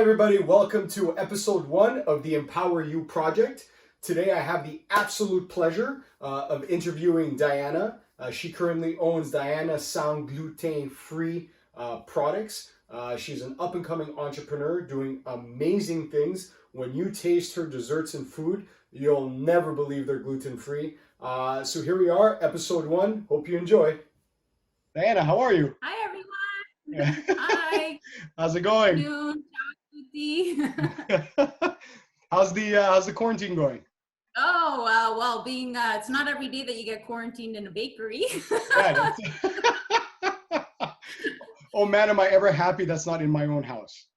everybody, welcome to episode 1 of the EmpowerU project. Today I have the absolute pleasure of interviewing Diana. She currently owns Diana Sound gluten-free products. She's an up-and-coming entrepreneur doing amazing things. When you taste her desserts and food, you'll never believe they're gluten-free. So here we are, episode 1. Hope you enjoy. Diana, how are you? Hi, everyone. Hi. How's it going? Noon. Ciao, tutti. How's the quarantine going? Oh, well, being it's not every day that you get quarantined in a bakery. Yeah. Oh man, am I ever happy that's not in my own house.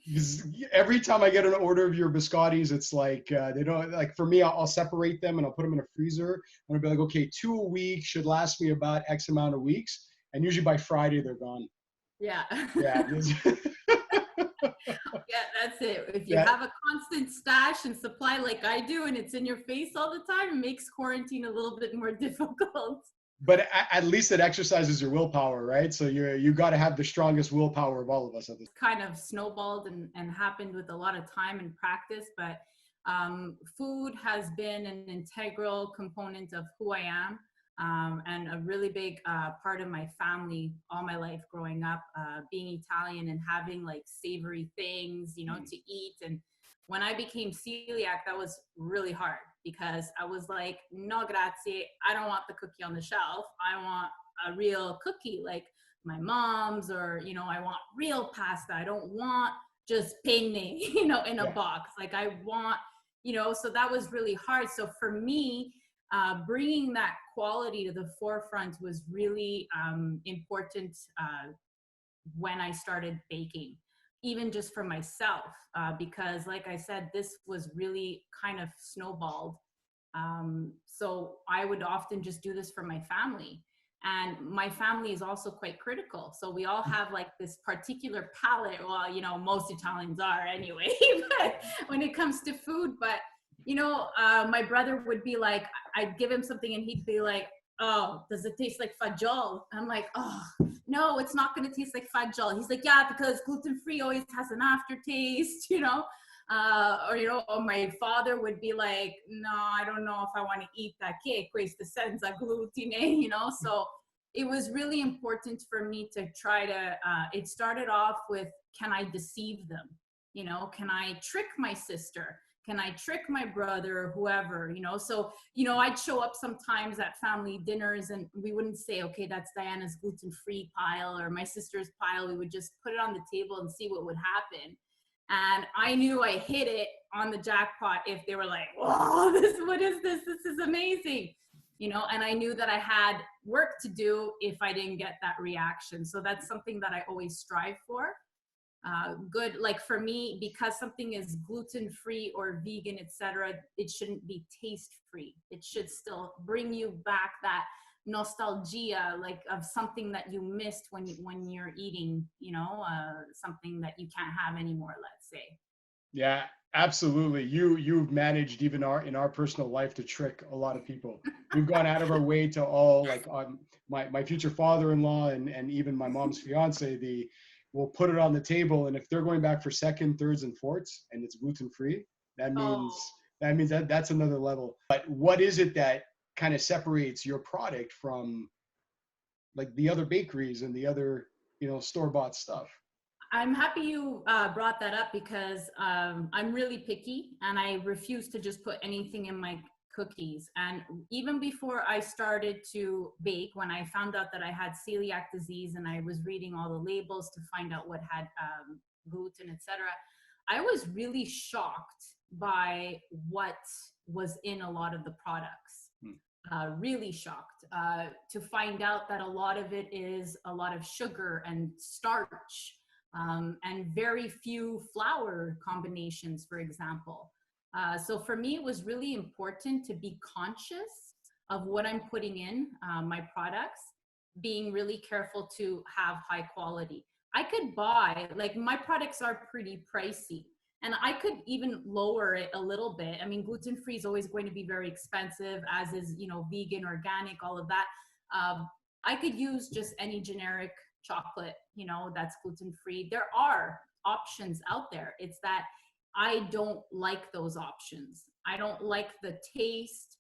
Because every time I get an order of your biscottis, it's like they don't like. For me, I'll separate them and I'll put them in a freezer. And I'll be like, okay, 2 a week should last me about X amount of weeks, and usually by Friday they're gone. Yeah. Yeah. Yeah, that's it. If you Yeah. have a constant stash and supply like I do, and it's in your face all the time, it makes quarantine a little bit more difficult. But at least it exercises your willpower, right? So you got to have the strongest willpower of all of us at this. Kind of snowballed and happened with a lot of time and practice, but food has been an integral component of who I am, and a really big part of my family all my life growing up, being Italian and having like savory things, to eat. And when I became celiac, that was really hard because I was like, no, grazie. I don't want the cookie on the shelf. I want a real cookie like my mom's, or, I want real pasta. I don't want just penne, in a box. Like I want, so that was really hard. So for me, bringing that quality to the forefront was really important when I started baking, even just for myself, because like I said, this was really kind of snowballed. So I would often just do this for my family. And my family is also quite critical. So we all have like this particular palate. Well, most Italians are anyway, but when it comes to food. But, my brother would be like, I'd give him something and he'd be like, oh, does it taste like fajol? I'm like, oh, no, it's not going to taste like fajol. He's like, yeah, because gluten-free always has an aftertaste, or my father would be like, no, I don't know if I want to eat that cake, questa senza glutine, so it was really important for me to try to, it started off with, can I deceive them? Can I trick my sister? Can I trick my brother or whoever, So, I'd show up sometimes at family dinners and we wouldn't say, okay, that's Diana's gluten-free pile or my sister's pile. We would just put it on the table and see what would happen. And I knew I hit it on the jackpot if they were like, whoa, what is this? This is amazing. And I knew that I had work to do if I didn't get that reaction. So that's something that I always strive for. Good, like for me, because something is gluten-free or vegan, etc., it shouldn't be taste-free. It should still bring you back that nostalgia, like of something that you missed when you're eating, something that you can't have anymore, let's say. Yeah, absolutely. You've managed even in our personal life to trick a lot of people. We've gone out of our way to all like my future father-in-law and even my mom's fiance. We'll put it on the table, and if they're going back for second, thirds, and fourths, and it's gluten-free, that means that's another level. But what is it that kind of separates your product from like the other bakeries and the other store-bought stuff? I'm happy you brought that up because I'm really picky and I refuse to just put anything in my cookies. And even before I started to bake, when I found out that I had celiac disease and I was reading all the labels to find out what had gluten, etc., I was really shocked by what was in a lot of the products. Really shocked to find out that a lot of it is a lot of sugar and starch. And very few flour combinations, for example. So for me, it was really important to be conscious of what I'm putting in my products, being really careful to have high quality. I could buy, like my products are pretty pricey, and I could even lower it a little bit. I mean, gluten-free is always going to be very expensive, as is, vegan, organic, all of that. I could use just any generic chocolate, that's gluten-free. There are options out there. It's that I don't like those options. I don't like the taste.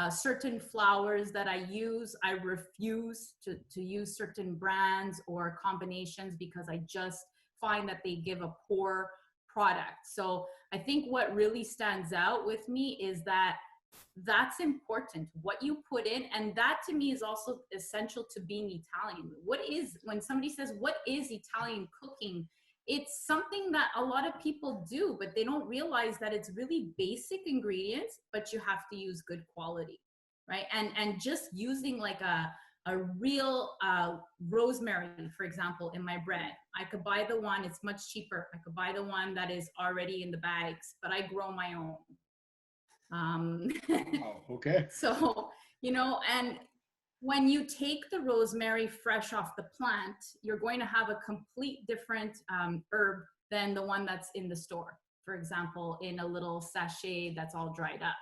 Certain flours that I use, I refuse to use certain brands or combinations because I just find that they give a poor product. So I think what really stands out with me is that that's important, what you put in. And that to me is also essential to being Italian. When somebody says, what is Italian cooking? It's something that a lot of people do, but they don't realize that it's really basic ingredients, but you have to use good quality, right? And just using like a real rosemary, for example, in my bread. I could buy the one, it's much cheaper. I could buy the one that is already in the bags, but I grow my own. Oh, okay. So, and when you take the rosemary fresh off the plant, you're going to have a complete different herb than the one that's in the store. For example, in a little sachet that's all dried up.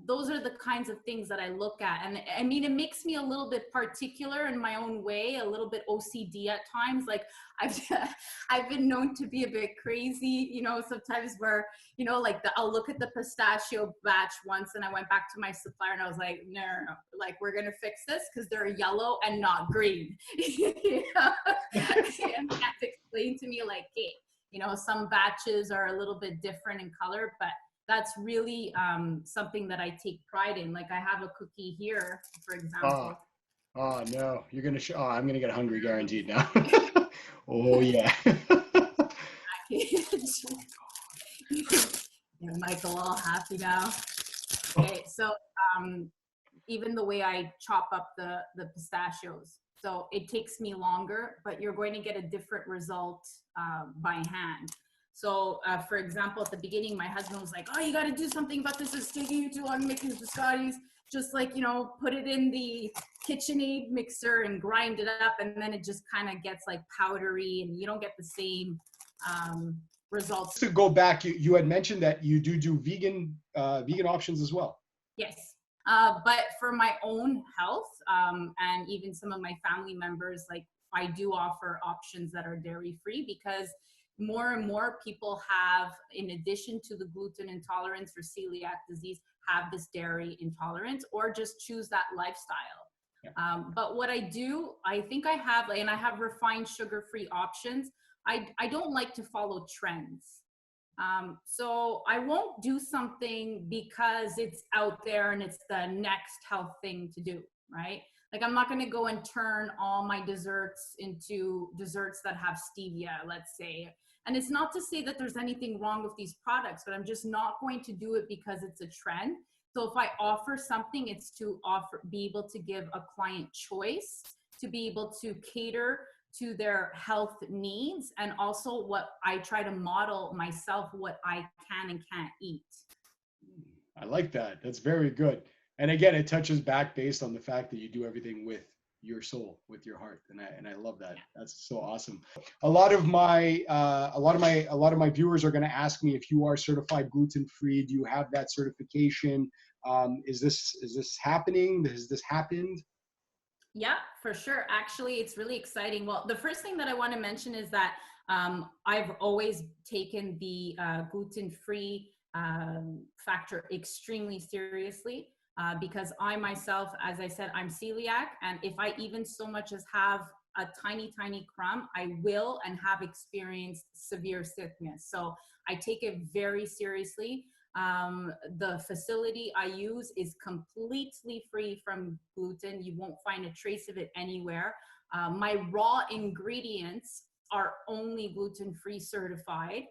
Those are the kinds of things that I look at. And I mean, it makes me a little bit particular in my own way, a little bit OCD at times. Like I've been known to be a bit crazy, sometimes where, like I'll look at the pistachio batch once and I went back to my supplier and I was like, no, like we're going to fix this because they're yellow and not green. And they have to explain to me like, hey, some batches are a little bit different in color, but that's really something that I take pride in. Like I have a cookie here, for example. Oh no, you're gonna show. Oh, I'm gonna get hungry, guaranteed now. Oh yeah. Michael, all happy now. Okay, so even the way I chop up the pistachios, so it takes me longer, but you're going to get a different result by hand. So, for example, at the beginning, my husband was like, oh, you got to do something about this. It's taking you too long making biscottis. Just like, put it in the KitchenAid mixer and grind it up. And then it just kind of gets like powdery and you don't get the same results. To go back, you had mentioned that you do vegan options as well. Yes. But for my own health and even some of my family members, like I do offer options that are dairy free because more and more people have, in addition to the gluten intolerance or celiac disease, have this dairy intolerance or just choose that lifestyle. Yeah. But what I do, I think I have, and I have refined sugar-free options. I don't like to follow trends. So I won't do something because it's out there and it's the next health thing to do, right? Like I'm not going to go and turn all my desserts into desserts that have stevia, let's say. And it's not to say that there's anything wrong with these products, but I'm just not going to do it because it's a trend. So if I offer something, it's to be able to give a client choice, to be able to cater to their health needs, and also what I try to model myself, what I can and can't eat. I like that. That's very good. And again, it touches back based on the fact that you do everything with your soul, with your heart, and I love that. That's so awesome. A lot of my viewers are going to ask me if you are certified gluten free. Do you have that certification? Is this happening? Has this happened? Yeah, for sure. Actually, it's really exciting. Well, the first thing that I want to mention is that I've always taken the gluten-free factor extremely seriously because I myself, as I said, I'm celiac. And if I even so much as have a tiny, tiny crumb, I will and have experienced severe sickness. So I take it very seriously. The facility I use is completely free from gluten. You won't find a trace of it anywhere. My raw ingredients are only gluten-free certified.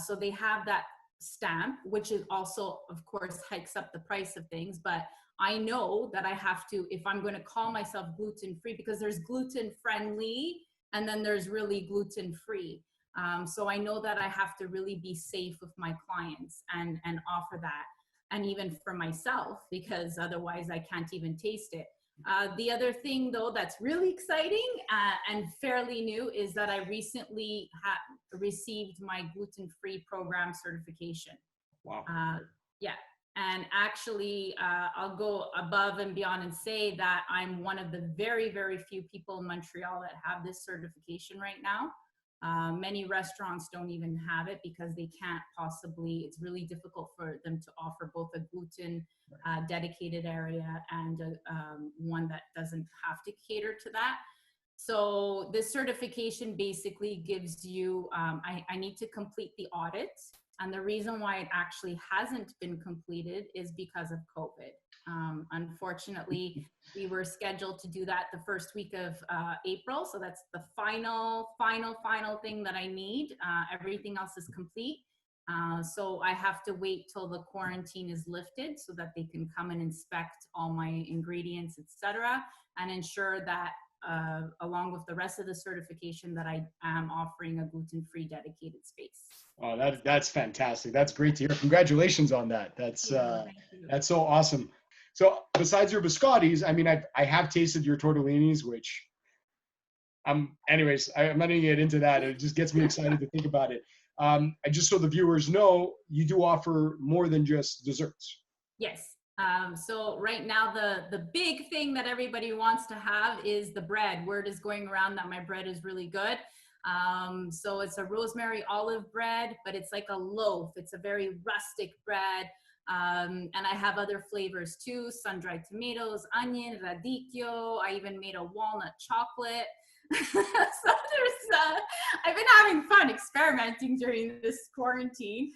So they have that stamp, which is also, of course, hikes up the price of things. But I know that I have to, if I'm going to call myself gluten-free, because there's gluten-friendly and then there's really gluten-free. So I know that I have to really be safe with my clients and offer that. And even for myself, because otherwise I can't even taste it. The other thing though, that's really exciting and fairly new is that I recently received my gluten-free program certification. Wow. Yeah. And actually, I'll go above and beyond and say that I'm one of the very, very few people in Montreal that have this certification right now. Many restaurants don't even have it because they can't possibly, it's really difficult for them to offer both a gluten dedicated area and one that doesn't have to cater to that. So this certification basically gives you, I need to complete the audit. And the reason why it actually hasn't been completed is because of COVID. Unfortunately, we were scheduled to do that the first week of April. So that's the final thing that I need. Everything else is complete. So I have to wait till the quarantine is lifted so that they can come and inspect all my ingredients, etc., and ensure that along with the rest of the certification that I am offering a gluten-free dedicated space. Oh, that's fantastic. That's great to hear. Congratulations on that. That's so awesome. So besides your biscottis, I mean, I have tasted your tortellinis, which anyways, I'm not gonna get into that. It just gets me excited to think about it. Just so the viewers know, you do offer more than just desserts. Yes. So right now, the big thing that everybody wants to have is the bread. Word is going around that my bread is really good. So it's a rosemary olive bread, but it's like a loaf. It's a very rustic bread. And I have other flavors too, sun-dried tomatoes, onion, radicchio. I even made a walnut chocolate. So I've been having fun experimenting during this quarantine.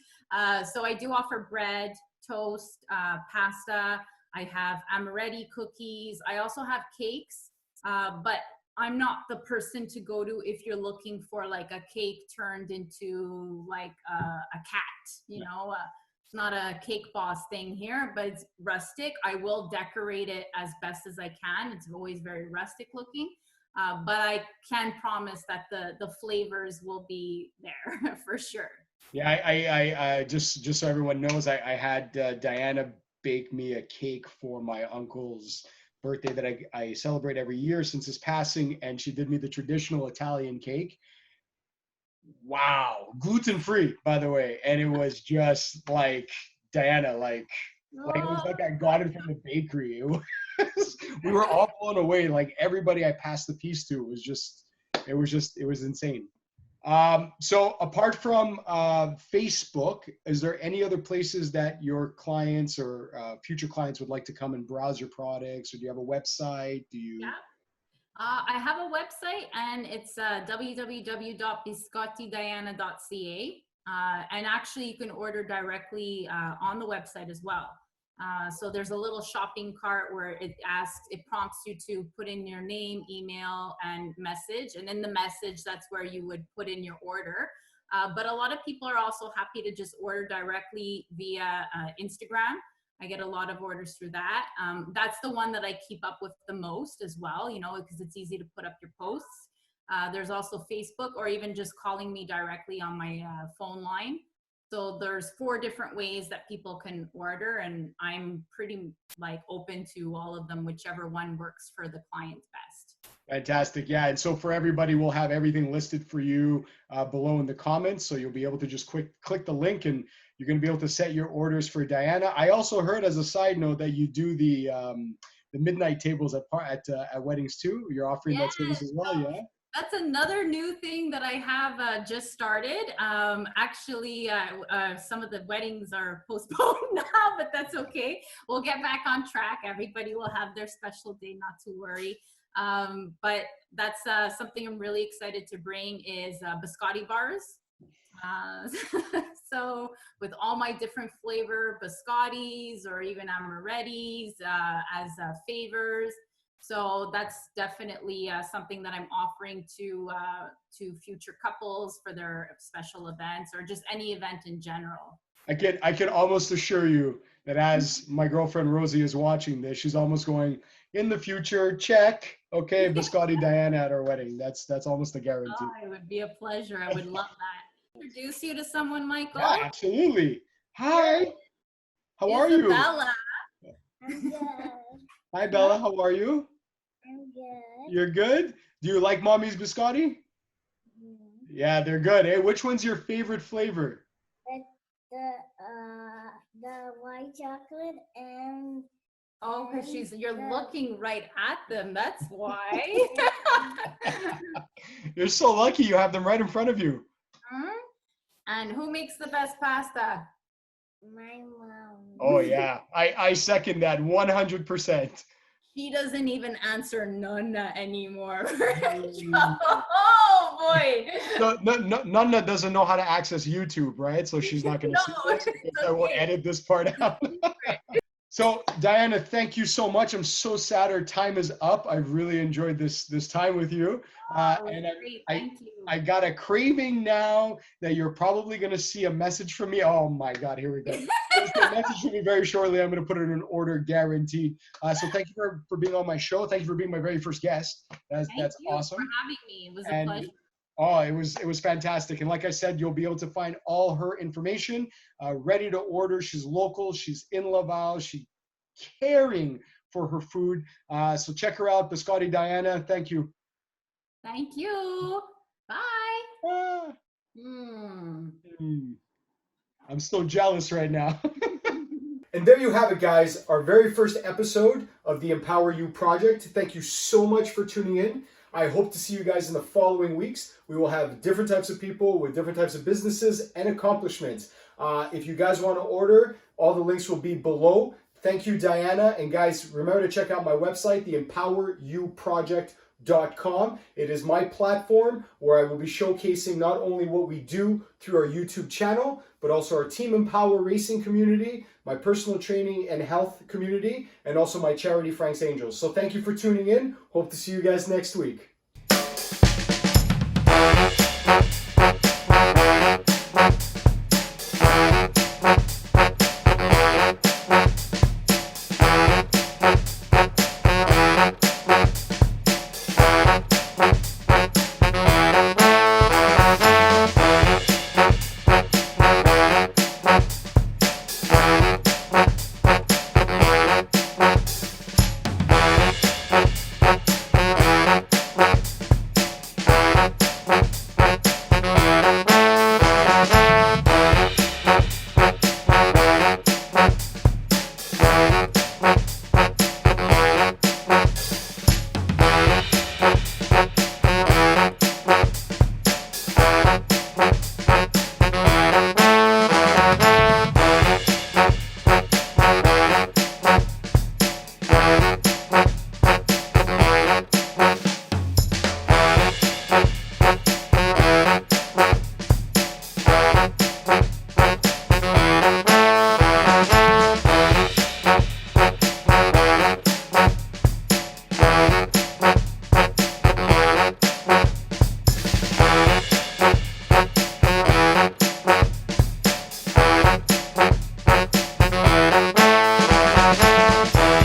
So I do offer bread, toast, pasta. I have amaretti cookies. I also have cakes, but I'm not the person to go to if you're looking for like a cake turned into like a cat, you know. It's not a cake boss thing here, but it's rustic. I will decorate it as best as I can. It's always very rustic looking, but I can promise that the flavors will be there for sure. Yeah, I just so everyone knows, I had Diana bake me a cake for my uncle's birthday that I celebrate every year since his passing, and she did me the traditional Italian cake. Wow, gluten-free, by the way, and it was just like Diana, like it was like I got it from the bakery. It was, we were all blown away. Like everybody I passed the piece to it was insane. So apart from Facebook, is there any other places that your clients or future clients would like to come and browse your products, or do you have a website? Do you? Yeah. I have a website, and it's www.biscottidiana.ca. And actually, you can order directly on the website as well. So there's a little shopping cart where it prompts you to put in your name, email, and message. And in the message, that's where you would put in your order. But a lot of people are also happy to just order directly via Instagram. I get a lot of orders through that. That's the one that I keep up with the most as well, you know, because it's easy to put up your posts. There's also Facebook, or even just calling me directly on my phone line. So there's 4 different ways that people can order, and I'm pretty like open to all of them, whichever one works for the client best. Fantastic. Yeah. And so for everybody, we'll have everything listed for you below in the comments. So you'll be able to just click the link, and you're going to be able to set your orders for Diana. I also heard, as a side note, that you do the midnight tables at weddings too. You're offering that service as well. Yeah. That's another new thing that I have just started. Actually, some of the weddings are postponed now, but that's okay. We'll get back on track. Everybody will have their special day, not to worry. But that's something I'm really excited to bring is biscotti bars. So with all my different flavor biscottis, or even amarettis as favors. So that's definitely something that I'm offering to future couples for their special events, or just any event in general. I can almost assure you that as my girlfriend Rosie is watching this, she's almost going, in the future, check. Okay, Biscotti Diana at our wedding. That's almost a guarantee. Oh, it would be a pleasure. I would love that. Introduce you to someone, Michael. Yeah, absolutely. Hi. How are you? Bella. I'm good. Hi, Bella. How are you? I'm good. You're good? Do you like Mommy's biscotti? Yeah, they're good. Hey, which one's your favorite flavor? The white chocolate and Oh, because you're looking right at them. That's why. You're so lucky you have them right in front of you. Hmm? And who makes the best pasta? My mom. Oh yeah, I second that 100%. She doesn't even answer Nonna anymore. Mm. Oh boy. Nonna doesn't know how to access YouTube, right? So she's not going to No, see this. it's I will okay. edit this part out. So Diana, thank you so much. I'm so sad our time is up. I really enjoyed this time with you. And Great, I, thank you. I got a craving now that you're probably going to see a message from me. Oh my God, here we go. You'll see a message from me very shortly. I'm going to put it in order, guaranteed. So thank you for being on my show. Thank you for being my very first guest. That's Thank you awesome. for having me. It was a And pleasure. oh, it was fantastic. And like I said, you'll be able to find all her information ready to order. She's local. She's in Laval. She's caring for her food. So check her out, Biscotti Diana. Thank you. Thank you. Bye. Ah, Mm. I'm so jealous right now. And there you have it, guys. Our very first episode of the EmpowerU project. Thank you so much for tuning in. I hope to see you guys in the following weeks. We will have different types of people with different types of businesses and accomplishments. If you guys want to order, all the links will be below. Thank you, Diana. And guys, remember to check out my website, the EmpowerUproject.com. It is my platform where I will be showcasing not only what we do through our YouTube channel, but also our Team Empower racing community, my personal training and health community, and also my charity, Frank's Angels. So thank you for tuning in. Hope to see you guys next week.